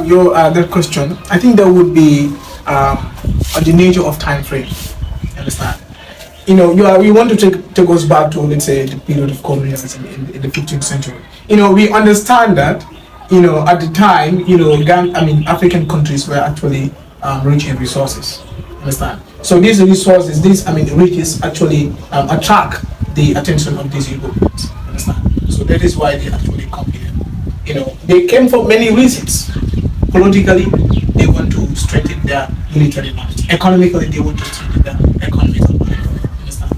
your that question. I think there would be on the nature of time frame. Understand? You want to take us back to, let's say, the period of colonialism in the 15th century. We understand that at the time, African countries were actually rich in resources. Understand? So these resources, riches actually attract the attention of these Europeans. Understand? So that is why they actually come here. They came for many reasons. Politically, they want to strengthen their military might. Economically, they want to strengthen their economical might. Understand?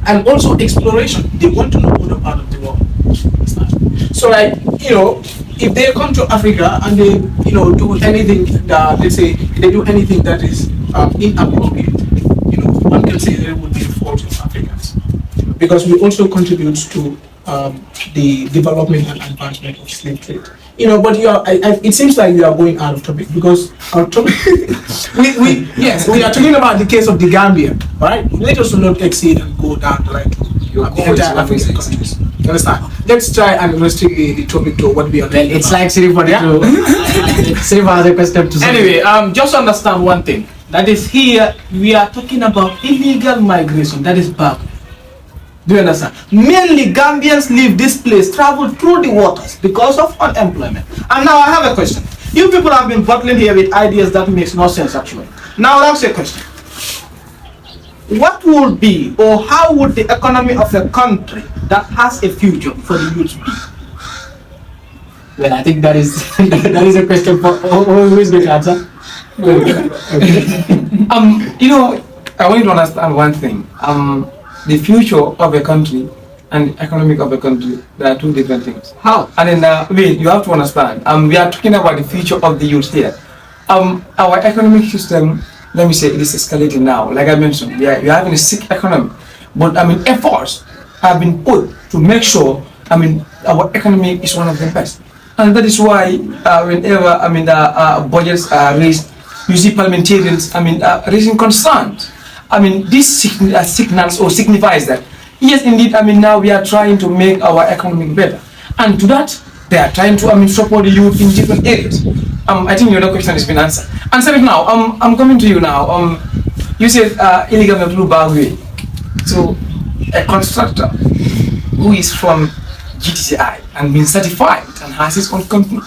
And also exploration. They want to know other part of the world. Understand? So, if they come to Africa and they, do anything that, let's say, they do anything that is inappropriate, one can say that it would be the fault of Africans, because we also contribute to the development and advancement of slave trade. But it seems like you are going out of topic, because our topic, we are talking about the case of the Gambia, right? Let us not exceed and go down to the entire African countries. You understand? Let's try and restrict the topic to what we are doing. It's like Siri for Siri has a question to say. Anyway, just understand one thing. That is, here we are talking about illegal migration. That is bad. Do you understand? Mainly Gambians leave this place, travel through the waters because of unemployment. And now I have a question. You people have been battling here with ideas that makes no sense actually. Now I'll ask you a question. What would be, or how would the economy of a country that has a future for the youth be? Well, I think that is a question for who is going to answer. I want you to understand one thing. The future of a country and the economic of a country, there are two different things. How? And then, wait, you have to understand. We are talking about the future of the youth here. Our economic system, let me say, it is escalating now. Like I mentioned, we are having a sick economy. But efforts have been put to make sure, our economy is one of the best. And that is why, whenever, budgets are raised, you see parliamentarians, raising concerns. This signals or signifies that, yes, indeed, now we are trying to make our economy better. And to that, they are trying to, support the youth in different areas. I think your other question has been answered. Answer it now. I'm coming to you now. You said illegal through Bagway. So, a constructor who is from GTCI and been certified and has his own company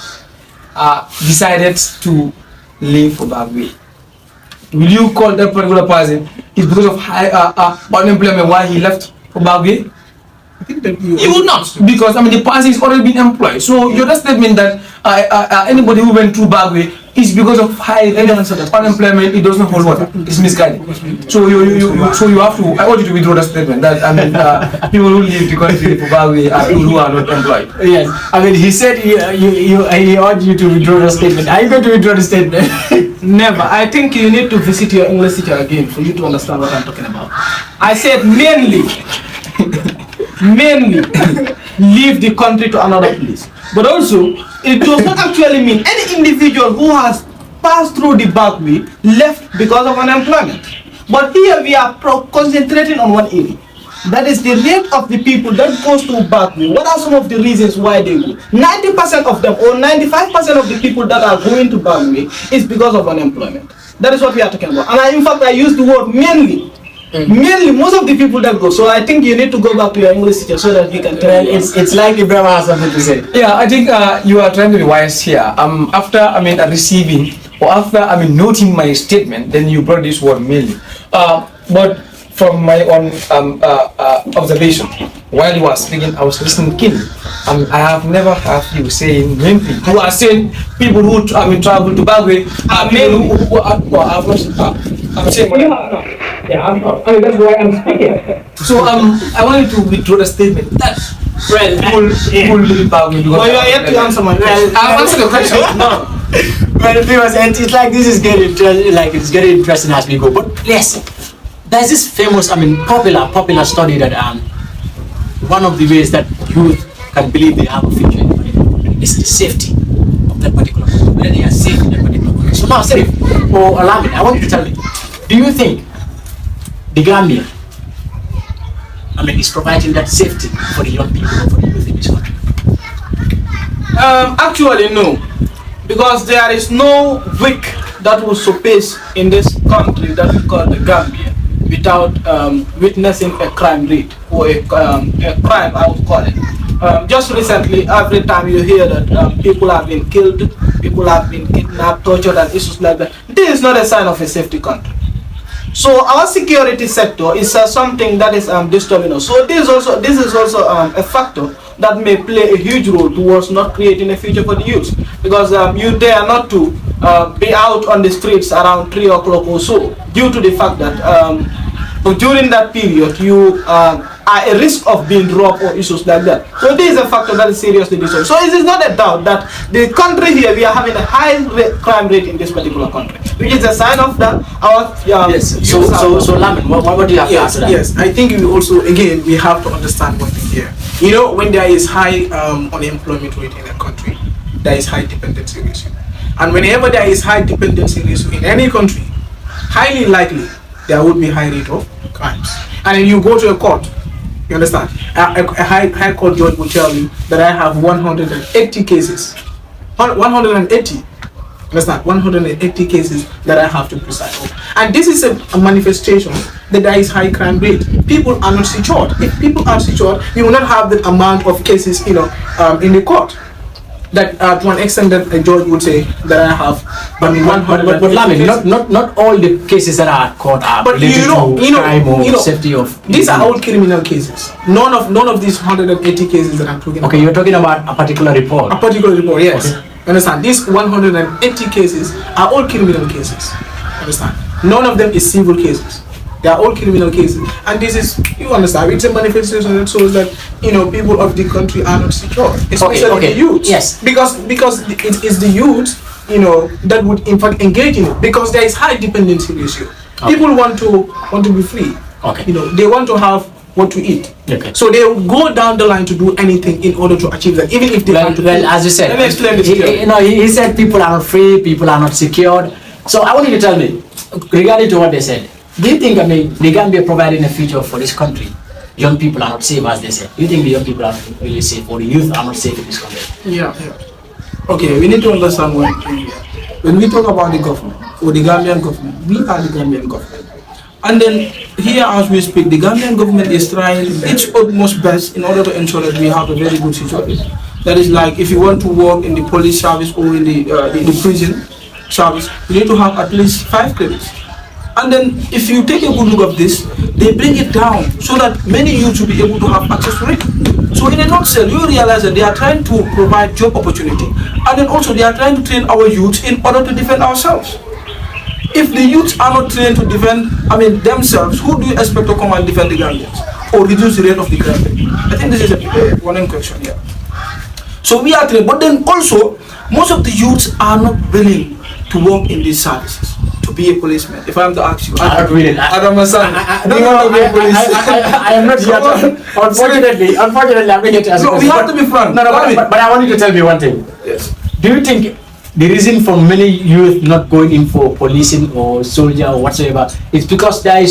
decided to leave for Bagway. Will you call that particular person is because of high unemployment why he left for Bagway? I think that you would not, because the person is already been employed. So your statement that anybody who went through Bagway is because of high unemployment, it doesn't hold water. It's misguided. So you have to. I want you to withdraw the statement that people who leave the country for Bagway are people who are not employed. Yes, he said he urged you to withdraw the statement. Are you going to withdraw the statement? Never. I think you need to visit your English teacher again for you to understand what I'm talking about. I said mainly leave the country to another place. But also, it does not actually mean any individual who has passed through the back way left because of unemployment. But here we are concentrating on one area. That is the rate of the people that goes to back way. What are some of the reasons why they go? 90% of them or 95% of the people that are going to back way is because of unemployment. That is what we are talking about. And in fact, I use the word mainly. Mainly, most of the people that go. So I think you need to go back to your English teacher so that he can tell you. It's like Ibrahim has something to say. Yeah, I think you are trying to be wise here. After receiving or after noting my statement, then you brought this word mainly. But from my own observation, while you were speaking, I was listening keenly. I have never heard you saying mainly. You are saying people who travel to Bagway are people who are I'm saying yeah, I'm not. That's why I'm speaking. So I wanted to withdraw the statement that people live Bagway. Well, you are yet to answer my question. I've answered the question. No. Well, it's like this is getting it's getting interesting as we go. But listen, there's this famous, popular study that one of the ways that youth can believe they have a future is the safety of that particular country, whether they are safe in that particular country. So now, Serif or Alamin, I want you to tell me, do you think the Gambia, is providing that safety for the young people or for the youth in this country? Actually, no, because there is no week that will surpass in this country that we call the Gambia without witnessing a crime rate or a crime, I would call it. Just recently, every time you hear that people have been killed, people have been kidnapped, tortured, and issues like that, this is not a sign of a safety country. So our security sector is something that is disturbing us. So this is also a factor that may play a huge role towards not creating a future for the youth, because you dare not to be out on the streets around 3 o'clock or so, due to the fact that during that period you are at risk of being robbed or issues like that. So this is a factor that is seriously disturbing. So it is not a doubt that the country here, we are having a high crime rate in this particular country, which is a sign of that our yes. So Lamin, what do you have to Yes, answer that? yes. I think we also, again, we have to understand one thing here. You know, when there is high unemployment rate in a country, there is high dependency ratio. And whenever there is high dependency ratio in any country, highly likely there would be high rate of crimes. And then you go to a court, you understand? A high court judge will tell you that I have 180 cases. 180. Understand? 180 cases that I have to preside over. And this is a manifestation that there is high crime rate. People are not secured. If people are secured, we will not have the amount of cases, in the court. That to an extent that a judge would say that I have, But Lamin, not all the cases that are caught are but related to crime or safety of. These are all criminal cases. None of these 180 cases that I'm talking about. Okay, you're talking about a particular report. A particular report, yes. Okay. Understand? These 180 cases are all criminal cases. Understand? None of them is civil cases. They are all criminal cases. And this is, you understand, it's a manifestation that shows that, people of the country are not secure. Especially the youth. Yes. Because it is the youth, that would in fact engage in it. Because there is high dependency ratio. Okay. People want to be free. Okay. They want to have what to eat. Okay. So they will go down the line to do anything in order to achieve that, even if they want to. Well, as you said, let me explain this to you. He said people are not free, people are not secured. So I want you to tell me, regarding to what they said, do you think, the Gambia providing a future for this country? Young people are not safe, as they say. Do you think the young people are not really safe, or the youth are not safe in this country? Yeah. Okay, we need to understand one thing here. When we talk about the government, or the Gambian government, we are the Gambian government. And then, here as we speak, the Gambian government is trying its utmost best in order to ensure that we have a very good situation. That is like, if you want to work in the police service or in the prison service, you need to have at least 5 credits. And then, if you take a good look at this, they bring it down so that many youths will be able to have access to it. So in a nutshell, you realize that they are trying to provide job opportunity, and then also they are trying to train our youth in order to defend ourselves. If the youths are not trained to defend, themselves, who do you expect to come and defend the Gambians or reduce the rate of the crime? I think this is a one question here. So we are trained, but then also most of the youths are not willing to work in these services, to be a policeman. If I am to ask you, Adam Hassan, do you want to be a policeman? I am not yet. Unfortunately, I'm not yet. So we have to be frank. No, but I want you to tell me one thing. Yes. Do you think the reason for many youth not going in for policing or soldier or whatsoever is because they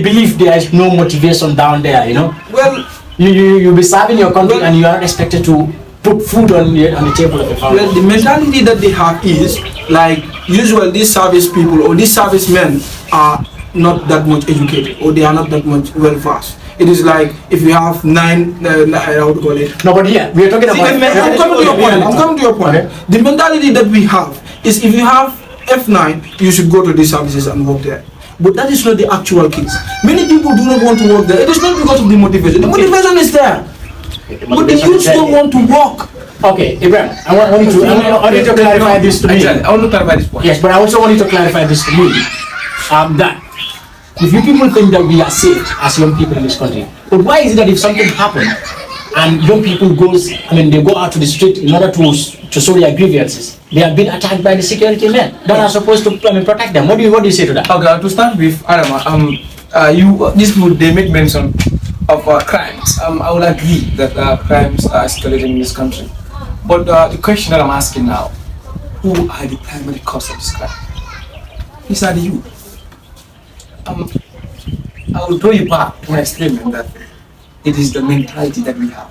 believe there is no motivation down there, Well, you be serving your country and you are not expected to put food on the table of the family. well, the mentality that they have is like usually these service people or these servicemen are not that much educated, or they are not that much well versed. It is like if you have I would call it. No, but here we are talking about. I'm coming to your point. Okay. The mentality that we have is if you have F9, you should go to these services and work there. But that is not the actual case. Many people do not want to work there. It is not because of the motivation. The motivation is there, but the youths don't want to work. Okay, Ibrahim, I want you to clarify this to me. I want to clarify this point. Yes, but I also want you to clarify this to me. That if you people think that we are safe as young people in this country, but why is it that if something happens and young people they go out to the street in order to show their grievances, they have been attacked by the security men that are supposed to protect them? What do you say to that? Okay, to start with, Adama, they make mention of crimes. I would agree that crimes are escalating in this country. But the question that I'm asking now, who are the primary cause of this crime? These are the youth. I will throw you back to my statement that it is the mentality that we have.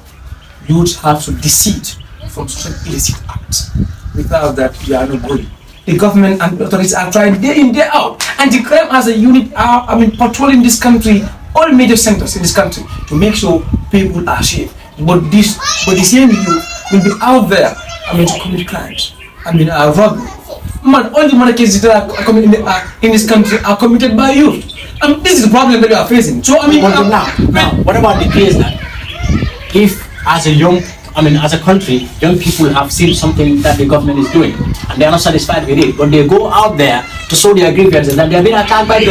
Youths have to deceit from social illicit acts. Without that, we are not going. The government and authorities are trying day in, day out. Anti-crime as a unit are, patrolling this country, all major centers in this country, to make sure people are safe. But the same youth will be out there, to commit crimes. Robbery. Man, all the murder cases that are committed in this country are committed by youth. This is the problem that we are facing. So, now, what about the case that if as a country, young people have seen something that the government is doing and they are not satisfied with it, but they go out there to show their grievances and they are being attacked by the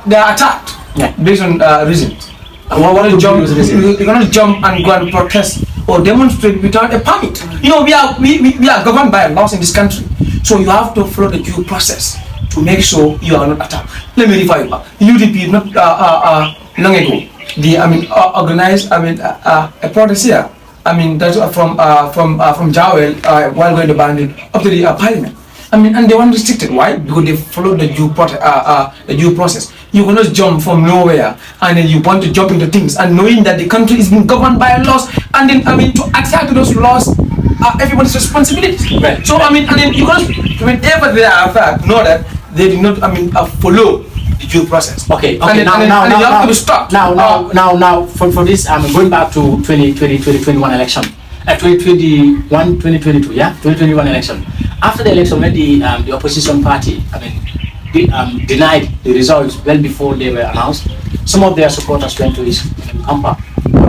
they are attacked based on reasons. You cannot jump and go and protest or demonstrate without a permit. We are governed by laws in this country, so you have to follow the due process to make sure you are not attacked. Let me refer you back. UDP not long ago, they organized a protest here. That's from Jawel while going to Bandit up to the parliament. And they weren't restricted. Why? Because they followed the due process. You cannot jump from nowhere and then you want to jump into things and knowing that the country is being governed by laws and then to adhere to those laws are everybody's responsibility. Right. So and then you cannot whenever they are fact know that they did not follow the due process. Okay. Now you have to be stopped. Now for this going back to 2021 election. 2021, 2022, yeah, 2021 election. After the election, when the opposition party, denied the results well before they were announced, some of their supporters went to his camp.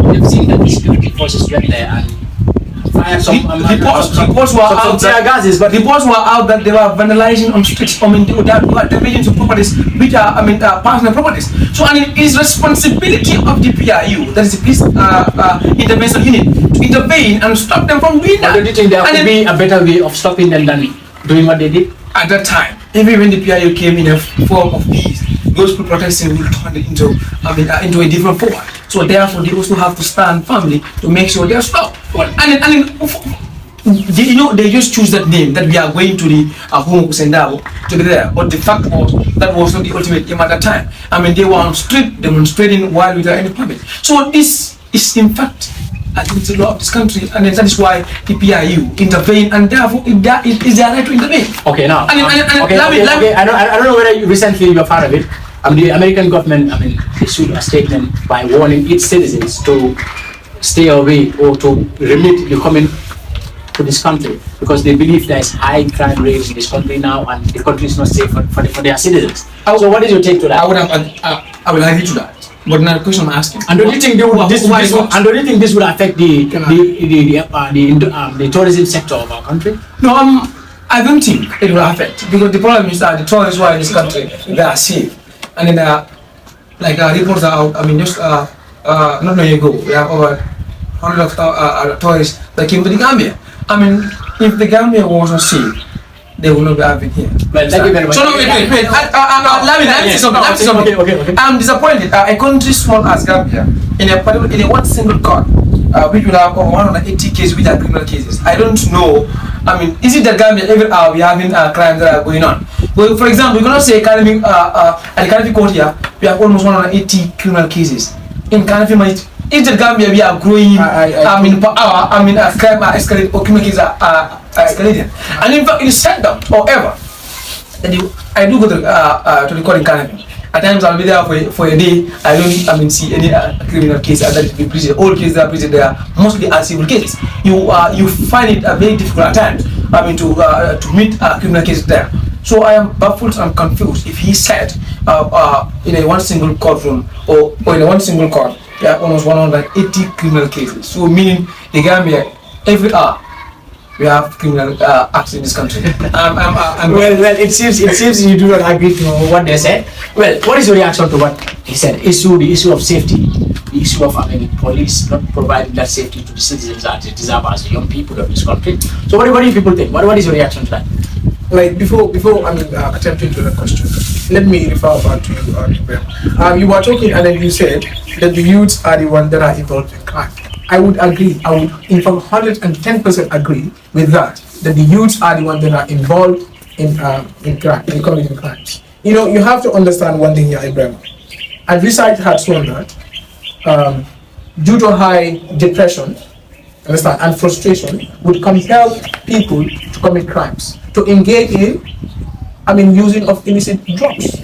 We've seen that the security forces went there and fired some. Reports were out that they were vandalizing on streets. They were damaging some properties, which are personal properties. So it is responsibility of the PRU, that is the police intervention unit, to intervene and stop them from doing that. Don't you think there could be a better way of stopping them than doing what they did? At that time, even when the PRU came in a form of peace, those people protesting will turn it into a different form. So therefore, they also have to stand firmly to make sure they are stopped. They just choose that name that we are going to the Homo Kusendabo to be there. But the fact was that was not the ultimate aim at that time. They were on street demonstrating while without any permit. So this is in fact against the law of this country, and that is why the PRU intervene, and therefore it is their right to intervene. Okay, now. I don't know whether recently you are part of it. The American government, issued a statement by warning its citizens to stay away or to remit the coming to this country because they believe there is high crime rate in this country now, and the country is not safe for their citizens. So, what is your take to that? I will agree to that. But now the question I'm asking. And don't you think this would affect the tourism sector of our country? No, I don't think it will affect, because the problem is that the tourists who are in this country, they are safe. And then reports are out. Just not long ago, we have over 100 of tourists that came to the Gambia. If the Gambia wasn't safe, they will not be having here. Well, thank you very much. So no, wait. Let me say something. Okay. I'm disappointed. A country small as Gambia, in a one single court, which will have over 180 cases which are criminal cases. I don't know. Is it that Gambia every hour we are having crimes that are going on? Well, for example, we cannot say at the Kanafi court here, we have almost 180 criminal cases. In Kanafi, is the Gambia we are growing? Per hour. Crime are escalating, or criminal cases are escalating. And in fact, it is said that, however, I do go to the court in Kanafi. At times I'll be there for a day. I don't see any criminal case that is being presented. All cases that are presented there mostly are civil cases. You find it very difficult at times to meet criminal cases there. So I am baffled and confused if he said in a one single courtroom or in a one single court there are almost 180 criminal cases. So meaning the Gambia every hour we have criminal acts in this country. Well, it seems you do not agree to what they said. Well, what is your reaction to what he said? The issue of safety, the issue of police not providing that safety to the citizens that they deserve as young people of this country. So what do you people think? What is your reaction to that? Before attempting to the question, let me refer back to you, Ibrahim. You were talking and then you said that the youths are the ones that are involved in crime. I would agree. I would, in fact, 110% agree with that. That the youths are the ones that are involved in crime, in committing crimes. You have to understand one thing here, Ibrahim. And research had shown that due to high depression understand, and frustration would compel people to commit crimes, to engage in, using of illicit drugs.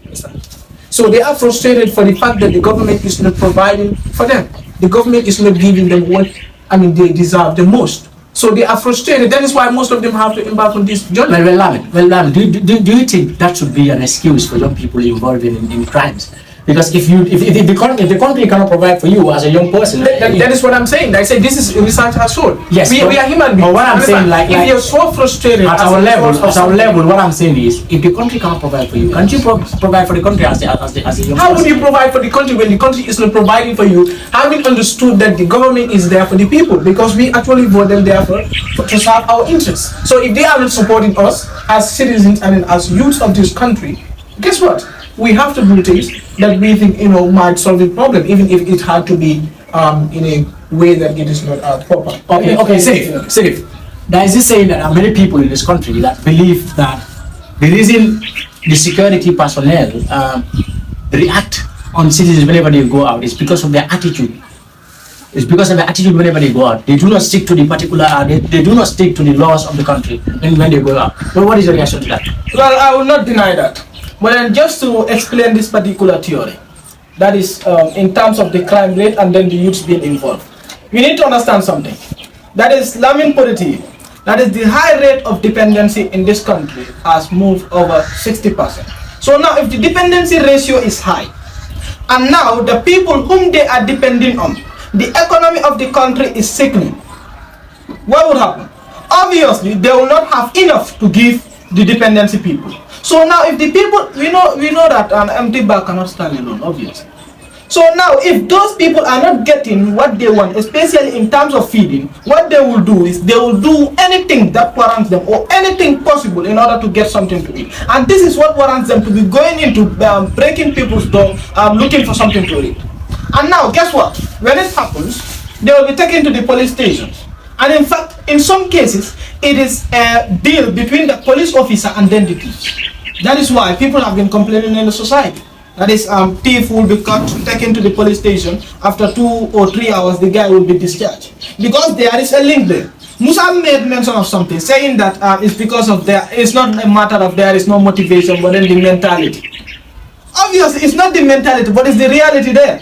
Understand? So they are frustrated for the fact that the government is not providing for them. The government is not giving them what they deserve the most. So they are frustrated. That is why most of them have to embark on this journey. Well, do you think that should be an excuse for young people involved in crimes? Because if the country cannot provide for you as a young person, that is what I'm saying. I say this is research has shown. Yes, we are human beings. But what I'm saying, if you're so frustrated at our level, what I'm saying is, if the country cannot provide for you, can't you provide for the country as a young how person? would you provide for the country when the country is not providing for you? Having understood that the government is there for the people, because we actually vote them there to serve our interests. So if they are not supporting us as citizens and as youths of this country, guess what? We have to do things that we think might solve the problem, even if it had to be in a way that it is not proper. Okay, safe. There is this saying that there are many people in this country that believe that the reason the security personnel react on citizens whenever they go out is because of their attitude. It's because of their attitude whenever they go out. They do not stick to the particular, they do not stick to the laws of the country when they go out. But what is your reaction to that? Well, I will not deny that. But then just to explain this particular theory, that is in terms of the crime rate and then the youths being involved. We need to understand something. That is Lamin Polity, that is the high rate of dependency in this country has moved over 60%. So now if the dependency ratio is high, and now the people whom they are depending on, the economy of the country is sickening, what would happen? Obviously, they will not have enough to give the dependency people. So now if the people, we know that an empty bag cannot stand alone, obviously. So now if those people are not getting what they want, especially in terms of feeding, what they will do is they will do anything that warrants them or anything possible in order to get something to eat. And this is what warrants them to be going into breaking people's door, looking for something to eat. And now guess what? When it happens, they will be taken to the police stations. And in fact, in some cases, it is a deal between the police officer and then the thieves. That is why people have been complaining in the society. That is, thief will be caught, taken to the police station. After 2 or 3 hours, the guy will be discharged. Because there is a link there. Musa made mention of something, saying that it's because of it's not a matter of there is no motivation, but then the mentality. Obviously, it's not the mentality, but it's the reality there.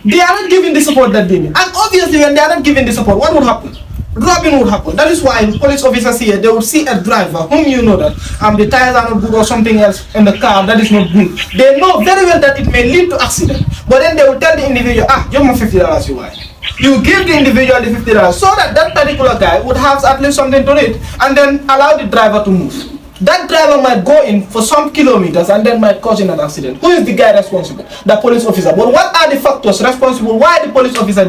They are not giving the support that they need. And obviously, when they are not giving the support, what would happen? Robbing would happen. That is why police officers here, they will see a driver whom you know that the tires are not good or something else in the car that is not good. They know very well that it may lead to accident. But then they will tell the individual, give me $50 you want. You give the individual the $50 so that that particular guy would have at least something to eat and then allow the driver to move. That driver might go in for some kilometers and then might cause an accident. Who is the guy responsible? The police officer. But what are the factors responsible? Why the police officer